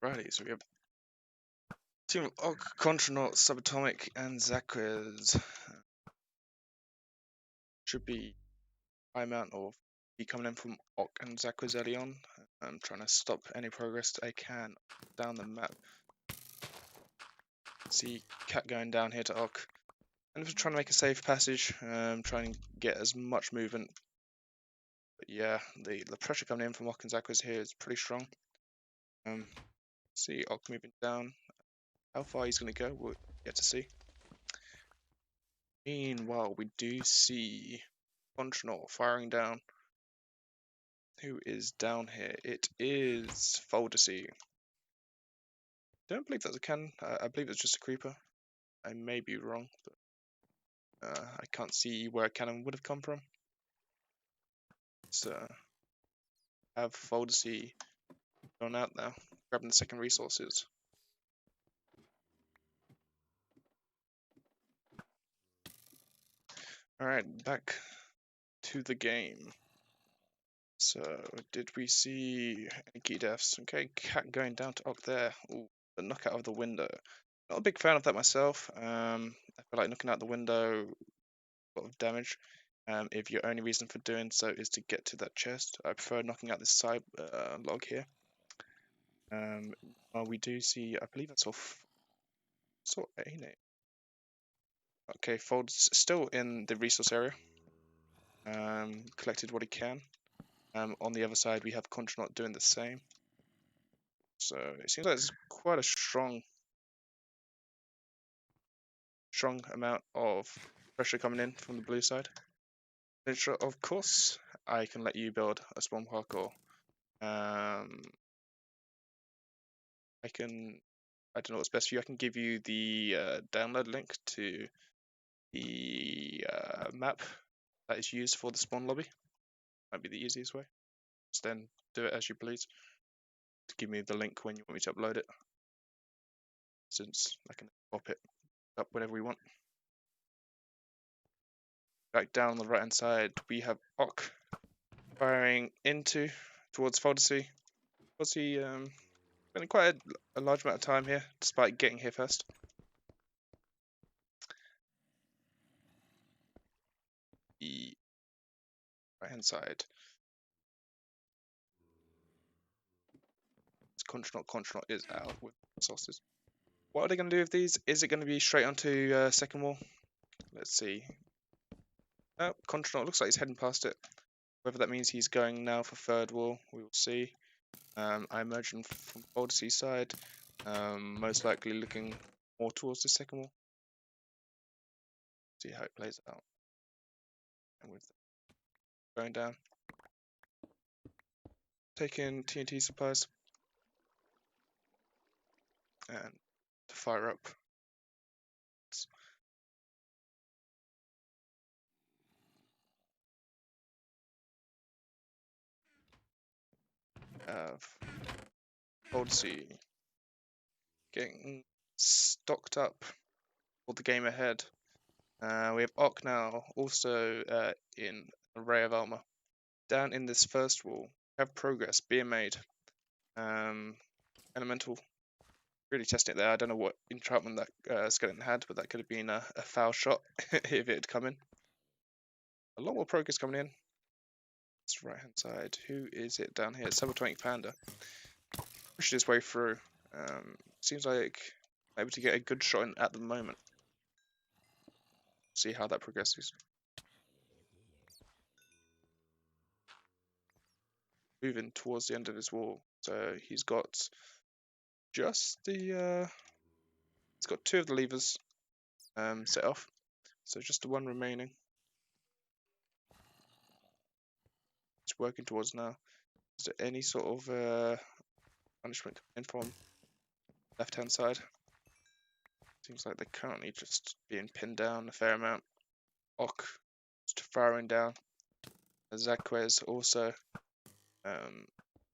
Alrighty, so we have Team Og, Contranaut, Subatomic, and Zaquiz. Should be high amount of be coming in from Ok and Zaquiz early on. I'm trying to stop any progress I can down the map. See Cat going down here to Ok. And just trying to make a safe passage, trying to get as much movement. But yeah, the pressure coming in from Ok and Zaquiz here is pretty strong. See Ok moving down. How far he's going to go, we'll get to see. Meanwhile, we do see Contranaut firing down. Who is down here? It is Foldersea. Don't believe that's a cannon. I believe it's just a creeper. I may be wrong, but I can't see where a cannon would have come from. So have Foldersea gone out now, grabbing the second resources. Alright, back to the game. So, did we see any key deaths? Okay, Cat going down to Ok there. Ooh, the knockout of the window. Not a big fan of that myself. I feel like knocking out the window, a lot of damage. If your only reason for doing so is to get to that chest, I prefer knocking out this side log here. Well, we do see, I believe that's off. Saw a name. Okay, Fold's still in the resource area. Collected what he can. On the other side, we have Contranaut doing the same. So it seems like it's quite a strong amount of pressure coming in from the blue side. Of course, I can let you build a spawn parkour. I don't know what's best for you. I can give you the download link to the map that is used for the spawn lobby. Might be the easiest way. Just then do it as you please. To give me the link when you want me to upload it, since I can pop it up whenever we want. Back down on the right hand side, we have Ok firing towards Foldersea. Foldersea spending quite a large amount of time here, despite getting here first. The right hand side. Contranaut is out with resources. What are they going to do with these? Is it going to be straight onto second wall? Let's see. Oh, Contranaut looks like he's heading past it. Whether that means he's going now for third wall, we will see. I imagine from Foldersea side, most likely looking more towards the second wall. See how it plays out. And with going down, taking TNT supplies, and to fire up. Foldersea getting stocked up for the game ahead. We have Ok now also in an array of armor. Down in this first wall, we have progress being made. Elemental really testing it there. I don't know what enchantment that skeleton had, but that could have been a foul shot if it had come in. A lot more progress coming in. It's right hand side. Who is it down here? SubAtomicPanda. Pushed his way through. Seems like able to get a good shot in at the moment. See how that progresses. Moving towards the end of his wall. So he's got just the he's got 2 of the levers set off. So just the 1 remaining. He's working towards now. Is there any sort of punishment coming from left hand side? Seems like they're currently just being pinned down a fair amount. Ok just firing down. Zaquiz also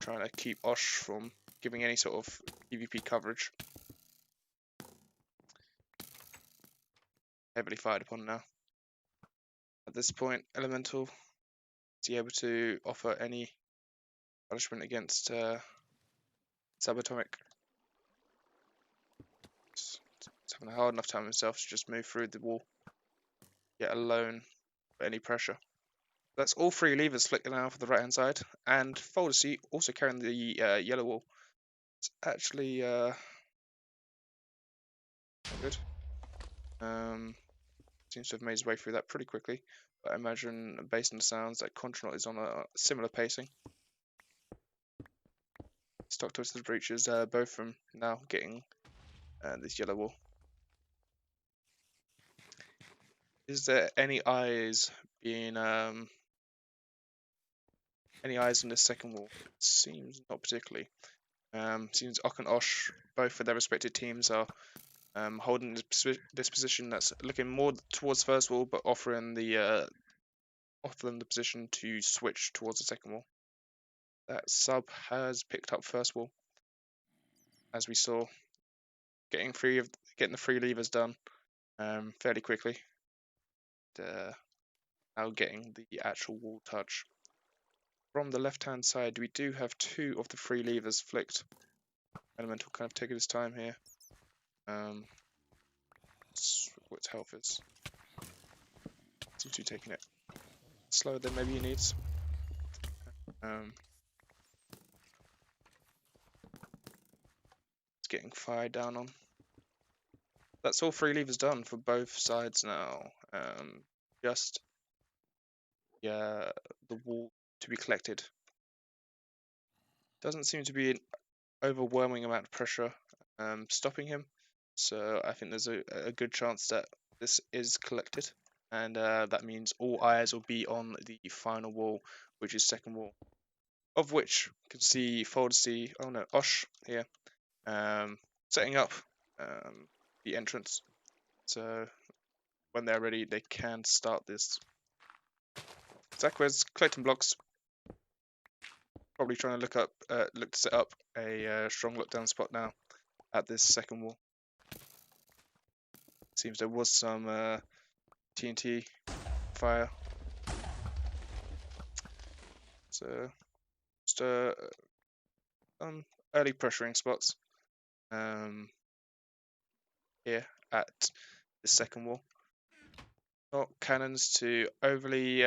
trying to keep Osh from giving any sort of PvP coverage. Heavily fired upon now. At this point, Elemental, is he able to offer any punishment against SubAtomic? having a hard enough time himself to just move through the wall, yet alone for any pressure. That's all 3 levers flicked now for the right hand side, and Folder C also carrying the yellow wall. It's actually good. Seems to have made his way through that pretty quickly, but I imagine based on the sounds that Contranaut is on a similar pacing. Stock towards the breaches, both from now getting this yellow wall. Is there any eyes being any eyes on this second wall? It seems not particularly. Seems Ok and Osh, both for their respective teams, are holding this position that's looking more towards first wall, but offer them the position to switch towards the second wall. That Sub has picked up first wall, as we saw, getting the 3 levers done fairly quickly. Now getting the actual wall touch. From the left hand side, we do have 2 of the 3 levers flicked. Elemental kind of taking his time here. What its health is. Seems to be taking it slower than maybe he needs. It's getting fired down on. That's all 3 levers done for both sides now. Just the wall to be collected. Doesn't seem to be an overwhelming amount of pressure stopping him, so I think there's a good chance that this is collected, and that means all eyes will be on the final wall, which is second wall, of which you can see Osh here setting up the entrance. So when they're ready, they can start this. Zakwa's collecting blocks, probably trying to look to set up a strong lockdown spot now at this second wall. Seems there was some TNT fire, so just early pressuring spots here at the second wall. Not cannons to overly.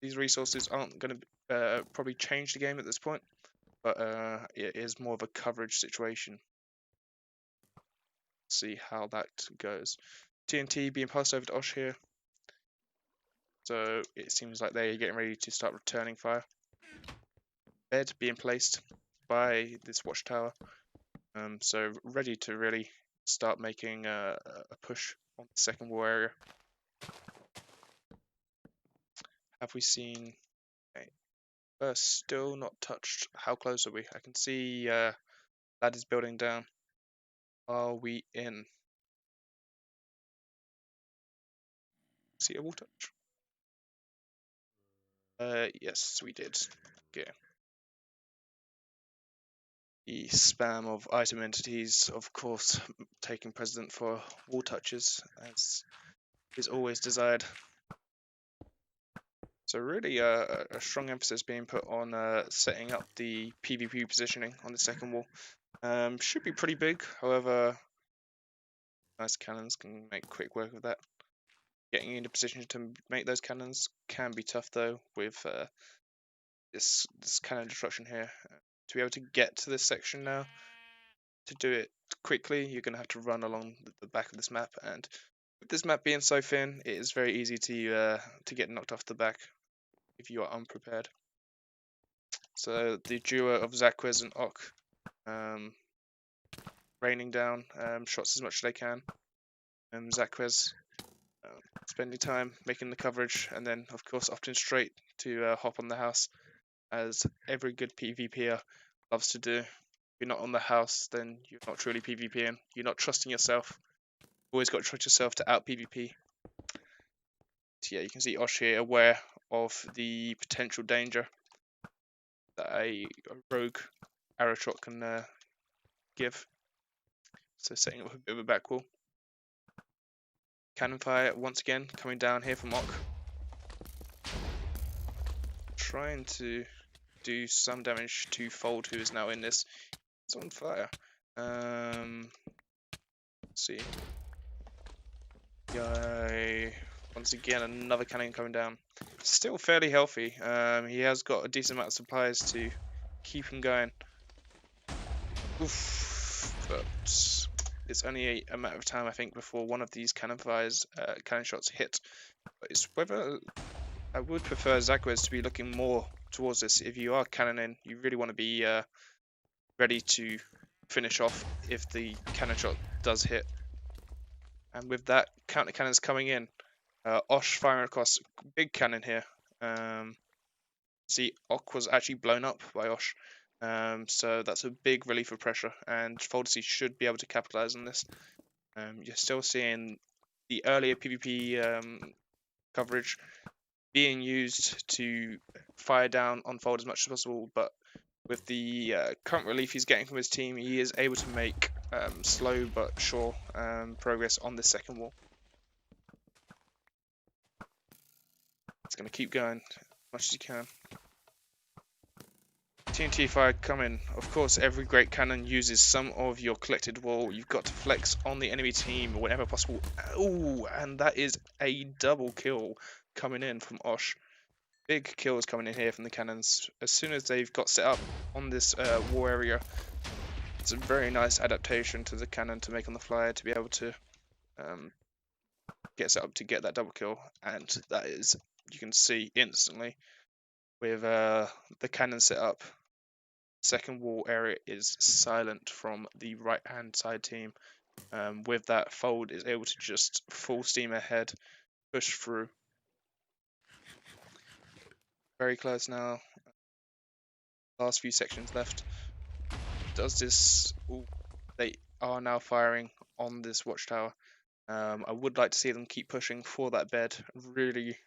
These resources aren't going to probably change the game at this point, but it is more of a coverage situation. See how that goes. TNT being passed over to Osh here, so it seems like they're getting ready to start returning fire. Bed being placed by this watchtower, so ready to really start making a push on the second wall area. Have we seen? Okay. Still not touched. How close are we? I can see that is building down. Are we in? See a wall touch? Yes, we did. Okay. The spam of item entities, of course, taking precedent for wall touches, as is always desired. So really a strong emphasis being put on setting up the PvP positioning on the second wall. Should be pretty big, however, nice cannons can make quick work of that. Getting into position to make those cannons can be tough though, with this cannon destruction here. To be able to get to this section now, to do it quickly, you're going to have to run along the back of this map, and with this map being so thin, it is very easy to get knocked off the back if you are unprepared. So the duo of Zakwiz and Ok raining down shots as much as they can. Zakwiz spending time making the coverage, and then of course opting straight to hop on the house, as every good PvPer loves to do. If you're not on the house, then you're not truly PvPing. You're not trusting yourself. Always got to trust yourself to out PvP. So yeah, you can see Osh here aware of the potential danger that a rogue arrow shot can give. So setting up a bit of a back wall. Cannon fire once again coming down here from Ok. Trying to do some damage to Fold, who is now in this. It's on fire. see. Yay. Once again, another cannon coming down. Still fairly healthy. He has got a decent amount of supplies to keep him going. Oof. But it's only a matter of time, I think, before one of these cannon shots hit. But it's whether I would prefer Zagwes to be looking more towards this. If you are cannoning, you really want to be ready to finish off if the cannon shot does hit. And with that, counter cannons coming in. Osh firing across big cannon here. See, Ok was actually blown up by Osh. So that's a big relief of pressure, and Foldsy should be able to capitalize on this. You're still seeing the earlier PvP coverage being used to fire down on Fold as much as possible, but with the current relief he's getting from his team, he is able to make slow but sure progress on this second wall. It's going to keep going as much as you can. TNT fire coming. Of course, every great cannon uses some of your collected wall. You've got to flex on the enemy team whenever possible. Oh, and that is a double kill coming in from Osh. Big kills coming in here from the cannons. As soon as they've got set up on this war area, it's a very nice adaptation to the cannon to make on the fly to be able to get set up to get that double kill. And that is, you can see instantly with the cannon set up. Second wall area is silent from the right hand side team. With that, Fold is able to just full steam ahead, push through. Very close now. Last few sections left. Does this? Ooh, they are now firing on this watchtower. I would like to see them keep pushing for that bed. Really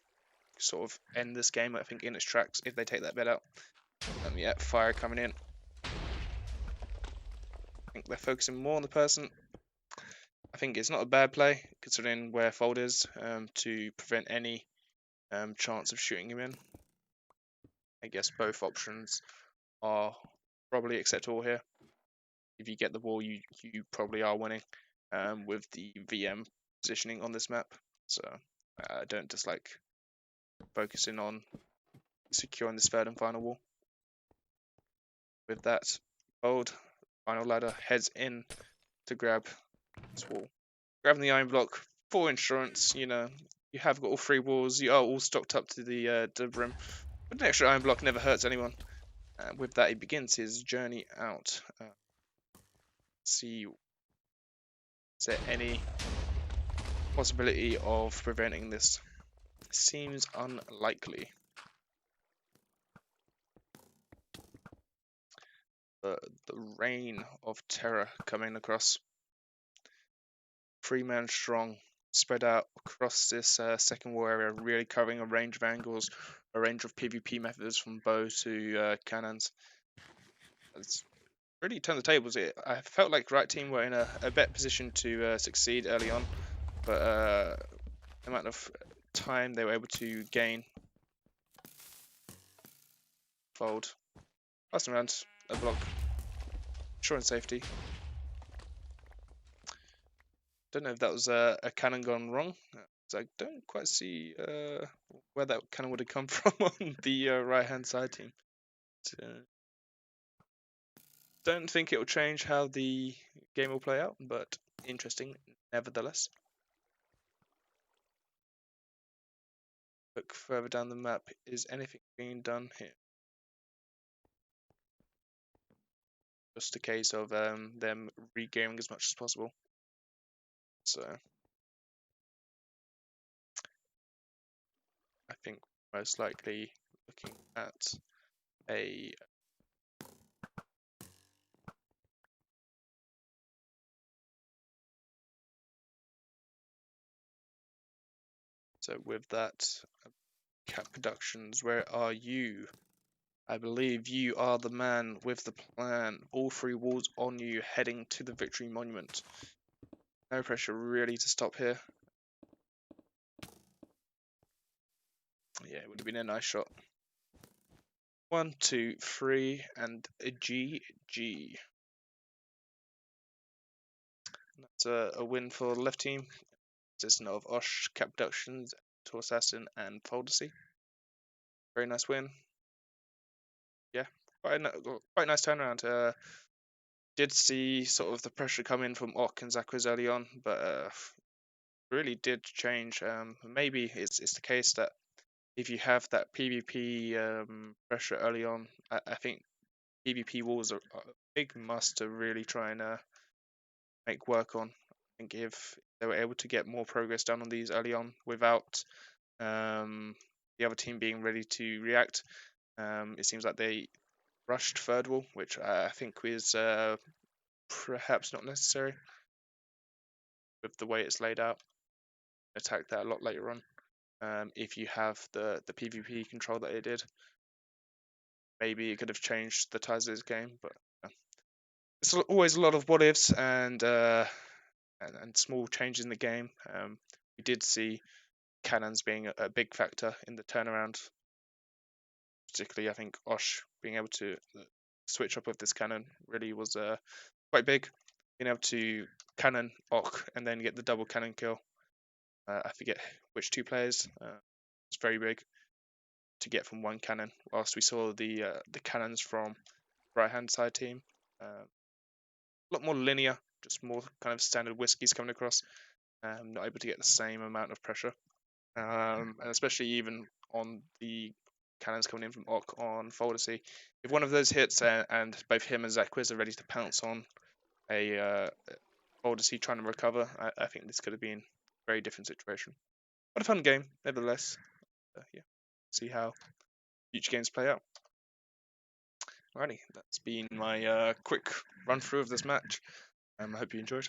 sort of end this game, I think, in its tracks if they take that bed out. Yeah, fire coming in. I think they're focusing more on the person. I think it's not a bad play, considering where Fold is, to prevent any chance of shooting him in. I guess both options are probably acceptable here. If you get the wall, you probably are winning with the VM positioning on this map. So I don't dislike focusing on securing this third and final wall. With that, Fold, final ladder, heads in to grab this wall. Grabbing the iron block for insurance, you know, you have got all three walls, you are all stocked up to the brim, but an extra iron block never hurts anyone. With that, he begins his journey out. See, is there any possibility of preventing this? Seems unlikely. The reign of terror coming across. 3-man strong, spread out across this second war area, really covering a range of angles, a range of PvP methods from bow to cannons. It's really turned the tables. I felt like right team were in a better position to succeed early on, but the amount of time they were able to gain. Fold. Passing around a block. Ensuring safety. Don't know if that was a cannon gone wrong. So I don't quite see where that cannon would have come from on the right hand side team. Don't think it will change how the game will play out, but interesting nevertheless. Look further down the map. Is anything being done here? Just a case of them regaining as much as possible. So I think most likely looking at a so with that, Cap Productions, where are you? I believe you are the man with the plan. All three walls on you, heading to the Victory Monument. No pressure really to stop here. Yeah, it would have been a nice shot. 1, 2, 3, and a GG. It's a win for the left team, consisting of Osh, Cap Productions, Tour Assassin, and Foldersy. Very nice win. Yeah, quite nice turnaround. Did see sort of the pressure come in from Ock and Zakwiz early on, but really did change. Maybe it's the case that if you have that PvP pressure early on, I think PvP walls are a big must to really try and make work on. I think if they were able to get more progress done on these early on without the other team being ready to react, it seems like they rushed third wall, which I think is perhaps not necessary with the way it's laid out. Attack that a lot later on. If you have the PvP control that it did, maybe it could have changed the ties of this game. But it's always a lot of what ifs and small changes in the game. We did see cannons being a big factor in the turnaround. Particularly, I think Osh being able to switch up with this cannon really was quite big. Being able to cannon Ock and then get the double cannon kill. I forget which two players. It's very big to get from one cannon. Whilst we saw the cannons from right hand side team, a lot more linear, just more kind of standard whiskies coming across. Not able to get the same amount of pressure, and especially even on the cannons coming in from Ock on Foldersy. If one of those hits and both him and Zakwiz are ready to pounce on a Foldersy trying to recover, I think this could have been a very different situation. But a fun game, nevertheless. Yeah, see how future games play out. Alrighty, that's been my quick run through of this match. I hope you enjoyed.